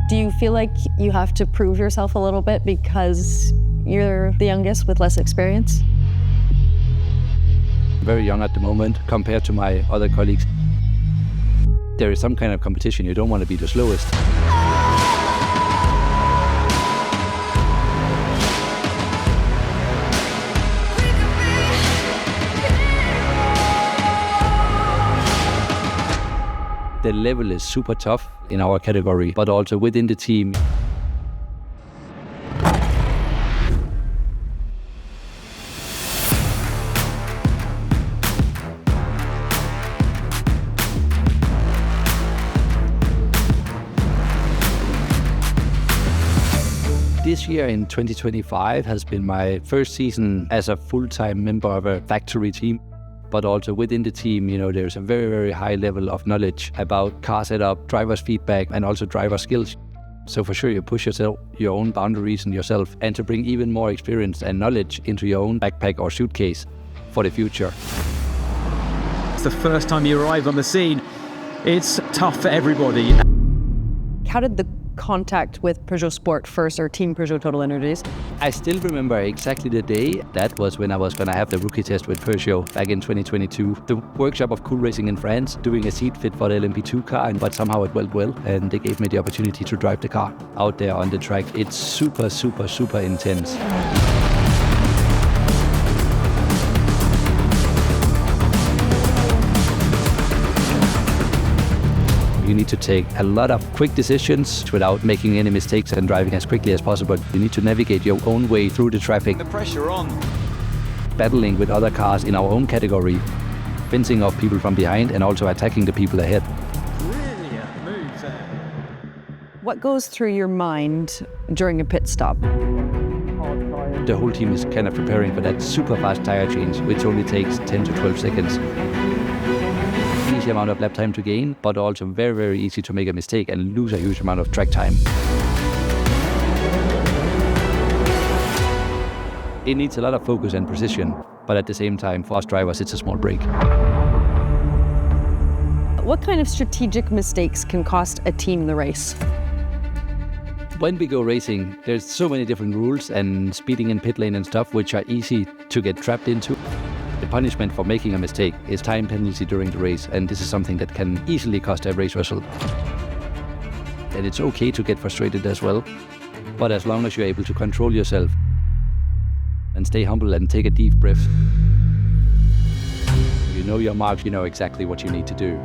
Do you feel like you have to prove yourself a little bit because you're the youngest with less experience? Very young at the moment compared to my other colleagues. There is some kind of competition. You don't want to be the slowest. The level is super tough in our category, but also within the team. This year in 2025 has been my first season as a full-time member of a factory team. But also within the team, there's a very, very high level of knowledge about car setup, driver's feedback, and also driver skills. So for sure, you push your own boundaries and yourself, and to bring even more experience and knowledge into your own backpack or suitcase for the future. It's the first time you arrive on the scene. It's tough for everybody. How did the contact with Peugeot Sport first, or Team Peugeot TotalEnergies? I still remember exactly the day. That was when I was going to have the rookie test with Peugeot back in 2022. The workshop of Cool Racing in France, doing a seat fit for the LMP2 car, but somehow it went well, and they gave me the opportunity to drive the car out there on the track. It's super, super, super intense. You need to take a lot of quick decisions without making any mistakes and driving as quickly as possible. You need to navigate your own way through the traffic. The pressure on. Battling with other cars in our own category, fencing off people from behind and also attacking the people ahead. Brilliant move there. What goes through your mind during a pit stop? The whole team is kind of preparing for that super fast tire change, which only takes 10 to 12 seconds. Easy amount of lap time to gain, but also very, very easy to make a mistake and lose a huge amount of track time. It needs a lot of focus and precision, but at the same time, for us drivers, it's a small break. What kind of strategic mistakes can cost a team the race? When we go racing, there's so many different rules and speeding in pit lane and stuff, which are easy to get trapped into. The punishment for making a mistake is time penalty during the race, and this is something that can easily cost a race result. And it's okay to get frustrated as well, but as long as you're able to control yourself and stay humble and take a deep breath, you know your marks, you know exactly what you need to do.